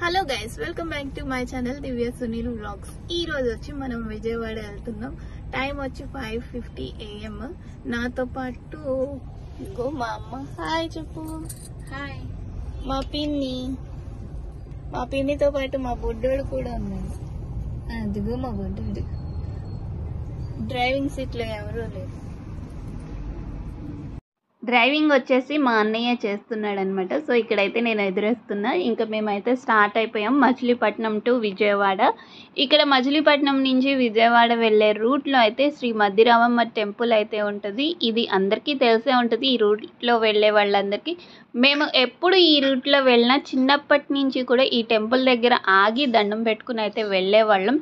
Hello guys, welcome back to my channel Divya Sunil vlogs. ఈ రోజు వచ్చి మనం విజయవాడ వెళ్తున్నాం. టైం వచ్చి 5:50 AM. నాతో పాటు ఇంకో మా అమ్మ. హాయ్ చెప్పు. హాయ్. మా పిన్నితో పాటు మా బుడ్డోడు కూడా ఉన్నాడు. అదిగో మా బుడ్డోడు. డ్రైవింగ్ సీట్ లో ఎవరూ లేరు. డ్రైవింగ్ వచ్చేసి మా అన్నయ్య చేస్తున్నాడు అనమాట. సో ఇక్కడైతే నేను ఎదురేస్తున్నా. ఇంకా మేమైతే స్టార్ట్ అయిపోయాం మచిలీపట్నం టు విజయవాడ. ఇక్కడ మచిలీపట్నం నుంచి విజయవాడ వెళ్ళే రూట్లో అయితే శ్రీ మద్దిరామమ్మ టెంపుల్ అయితే ఉంటుంది. ఇది అందరికీ తెలిసే ఉంటుంది ఈ రూట్లో వెళ్ళే వాళ్ళందరికీ. మేము ఎప్పుడు ఈ రూట్లో వెళ్ళినా చిన్నప్పటి నుంచి కూడా ఈ టెంపుల్ దగ్గర ఆగి దండం పెట్టుకుని అయితే వెళ్ళేవాళ్ళం.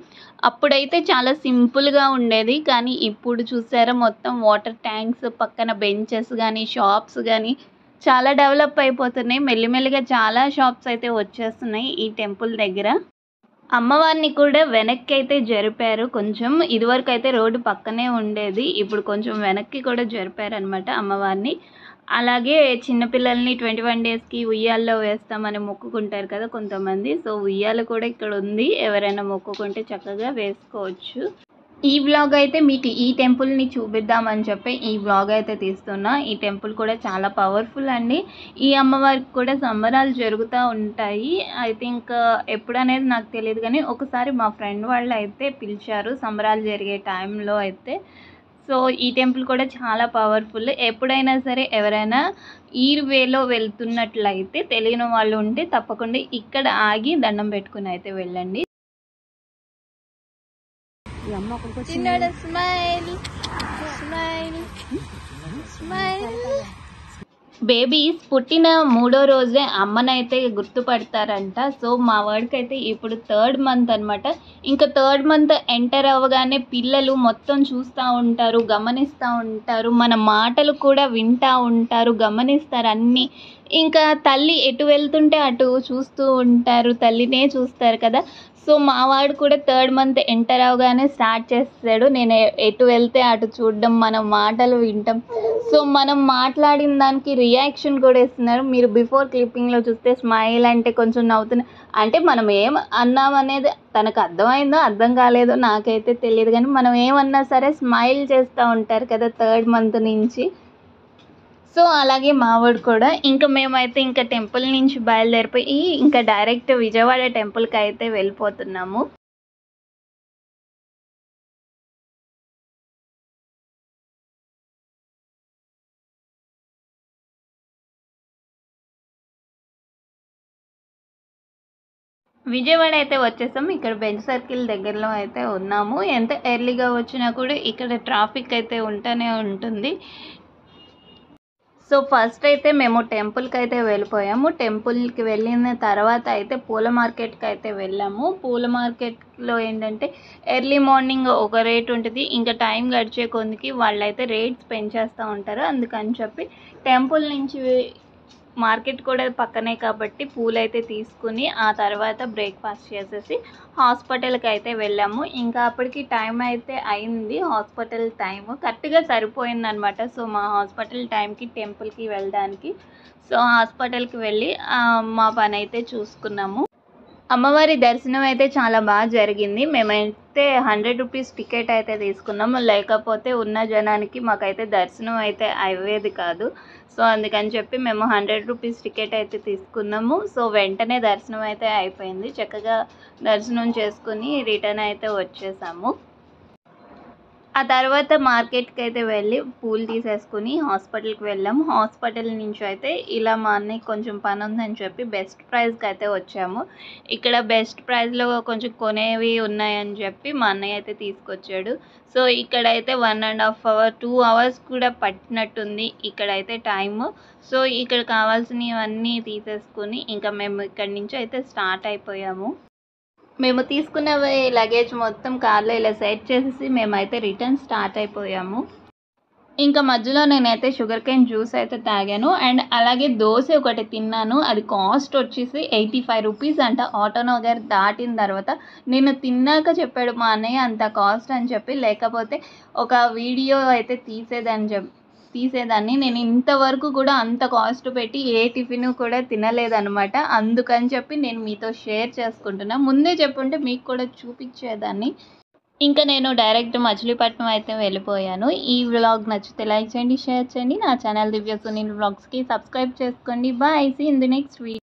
అప్పుడైతే చాలా సింపుల్గా ఉండేది, కానీ ఇప్పుడు చూసారా మొత్తం వాటర్ ట్యాంక్స్, పక్కన బెంచెస్ కానీ షాప్స్ కానీ చాలా డెవలప్ అయిపోతున్నాయి. మెల్లిమెల్లిగా చాలా షాప్స్ అయితే వచ్చేస్తున్నాయి ఈ టెంపుల్ దగ్గర. అమ్మవారిని కూడా వెనక్కి అయితే జరిపారు కొంచెం. ఇదివరకు అయితే రోడ్డు పక్కనే ఉండేది, ఇప్పుడు కొంచెం వెనక్కి కూడా జరిపారు అనమాట అమ్మవారిని. అలాగే చిన్నపిల్లల్ని 21 డేస్కి ఉయ్యాల్లో వేస్తామని మొక్కుకుంటారు కదా కొంతమంది. సో ఉయ్యాల కూడా ఇక్కడ ఉంది, ఎవరైనా మొక్కుకుంటే చక్కగా వేసుకోవచ్చు. ఈ వ్లాగ్ అయితే మీకు ఈ టెంపుల్ని చూపిద్దామని చెప్పి ఈ వ్లాగ్ అయితే తీస్తున్నా. ఈ టెంపుల్ కూడా చాలా పవర్ఫుల్ అండి. ఈ అమ్మవారికి కూడా సంబరాలు జరుగుతూ ఉంటాయి. ఐ థింక్ ఎప్పుడు అనేది నాకు తెలియదు, కానీ ఒకసారి మా ఫ్రెండ్ వాళ్ళు అయితే పిలిచారు సంబరాలు జరిగే టైంలో అయితే. సో ఈ టెంపుల్ కూడా చాలా పవర్ఫుల్. ఎప్పుడైనా సరే ఎవరైనా ఈ వేలో వెళ్తున్నట్లయితే తెలియని వాళ్ళు ఉంటే తప్పకుండా ఇక్కడ ఆగి దండం పెట్టుకుని అయితే వెళ్ళండి. చిన్నోడు స్మైల్ స్మైల్ స్మైల్. బేబీస్ పుట్టిన 3వ రోజే అమ్మనైతే గుర్తుపడతారంట. సో మా వాడికైతే ఇప్పుడు 3rd మంత్ అనమాట. ఇంకా 3rd మంత్ ఎంటర్ అవ్వగానే పిల్లలు మొత్తం చూస్తూ ఉంటారు, గమనిస్తూ ఉంటారు, మన మాటలు కూడా వింటూ ఉంటారు, గమనిస్తారు అన్నీ. ఇంకా తల్లి ఎటు వెళ్తుంటే అటు చూస్తూ ఉంటారు, తల్లినే చూస్తారు కదా. సో మా వాడు కూడా 3rd మంత్ ఎంటర్ అవగానే స్టార్ట్ చేస్తాడు. నేను ఎటు వెళ్తే అటు చూడడం, మన మాటలు వింటాం. సో మనం మాట్లాడిన దానికి రియాక్షన్ కూడా ఇస్తున్నారు. మీరు బిఫోర్ క్లిప్పింగ్లో చూస్తే స్మైల్ అంటే కొంచెం నవ్వుతున్నా, అంటే మనం ఏం అన్నామనేది తనకు అర్థమైందో అర్థం కాలేదో నాకైతే తెలియదు, కానీ మనం ఏమన్నా సరే స్మైల్ చేస్తూ ఉంటారు కదా 3rd మంత్ నుంచి. సో అలాగే మావాడు కూడా. ఇంకా మేమైతే ఇంకా టెంపుల్ నుంచి బయలుదేరిపోయి ఇంకా డైరెక్ట్ విజయవాడ టెంపుల్కి అయితే వెళ్ళిపోతున్నాము. విజయవాడ అయితే వచ్చేసాం. ఇక్కడ బెంచ్ సర్కిల్ దగ్గరలో అయితే ఉన్నాము. ఎంత ఎర్లీగా వచ్చినా కూడా ఇక్కడ ట్రాఫిక్ అయితే ఉంటూనే ఉంటుంది. సో ఫస్ట్ అయితే మేము టెంపుల్కి అయితే వెళ్ళిపోయాము. టెంపుల్కి వెళ్ళిన తర్వాత అయితే పూల మార్కెట్కి అయితే వెళ్ళాము. పూల మార్కెట్లో ఏంటంటే ఎర్లీ మార్నింగ్ ఒక రేట్ ఉంటుంది, ఇంకా టైం గడిచే కొద్దికి వాళ్ళైతే రేట్స్ పెంచేస్తూ ఉంటారు. అందుకని చెప్పి టెంపుల్ నుంచి మార్కెట్ కూడా పక్కనే కాబట్టి పూలు అయితే తీసుకుని ఆ తర్వాత బ్రేక్ఫాస్ట్ చేసేసి హాస్పిటల్కి అయితే వెళ్ళాము. ఇంకా అప్పటికి టైం అయితే అయింది, హాస్పిటల్ టైము కరెక్ట్గా సరిపోయిందనమాట. సో మా హాస్పిటల్ టైంకి టెంపుల్కి వెళ్ళడానికి సో హాస్పిటల్కి వెళ్ళి మా పని అయితే చూసుకున్నాము. అమ్మవారి దర్శనం అయితే చాలా బాగా జరిగింది. మేమైతే 100 రూపీస్ టికెట్ అయితే తీసుకున్నాము, లేకపోతే ఉన్న జనానికి మాకైతే దర్శనం అయితే అయ్యేది కాదు. సో అందుకని చెప్పి మేము 100 రూపీస్ టికెట్ అయితే తీసుకున్నాము. సో వెంటనే దర్శనం అయితే అయిపోయింది, చక్కగా దర్శనం చేసుకుని రిటర్న్ అయితే వచ్చేసాము. ఆ తర్వాత మార్కెట్కి అయితే వెళ్ళి పూలు తీసేసుకుని హాస్పిటల్కి వెళ్ళాము. హాస్పిటల్ నుంచి అయితే ఇలా మా అన్నయ్య కొంచెం పని ఉందని చెప్పి బెస్ట్ ప్రైస్కి అయితే వచ్చాము. ఇక్కడ బెస్ట్ ప్రైస్లో కొంచెం కొనేవి ఉన్నాయని చెప్పి మా అన్నయ్య అయితే తీసుకొచ్చాడు. సో ఇక్కడైతే 1.5 hour 2 hours కూడా పట్టినట్టుంది ఇక్కడైతే టైము. సో ఇక్కడ కావాల్సినవన్నీ తీసేసుకుని ఇంకా మేము ఇక్కడి నుంచి అయితే స్టార్ట్ అయిపోయాము. మేము తీసుకున్న లగేజ్ మొత్తం కార్లో ఇలా సెట్ చేసేసి మేమైతే రిటర్న్ స్టార్ట్ అయిపోయాము. ఇంకా మధ్యలో నేనైతే షుగర్ కేన్ జ్యూస్ అయితే తాగాను అండ్ అలాగే దోశ ఒకటి తిన్నాను. అది కాస్ట్ వచ్చేసి 85 రూపీస్ అంట. ఆటోనగర్ దాటిన తర్వాత నేను తిన్నాక చెప్పాడు మా అన్నయ్య అంత కాస్ట్ అని చెప్పి, లేకపోతే ఒక వీడియో అయితే తీసేదాన్ని. నేను ఇంతవరకు కూడా అంత కాస్ట్ పెట్టి ఏ టిఫిన్ కూడా తినలేదనమాట. అందుకని చెప్పి నేను మీతో షేర్ చేసుకుంటున్నా. ముందే చెప్పుంటే మీకు కూడా చూపించేదాన్ని. ఇంకా నేను డైరెక్ట్ మచిలీపట్నం అయితే వెళ్ళిపోయాను. ఈ వ్లాగ్ నచ్చితే లైక్ చేయండి, షేర్ చేయండి. నా ఛానల్ దివ్య సునీల్ వ్లాగ్స్కి సబ్స్క్రైబ్ చేసుకోండి. Bye, see in the next video.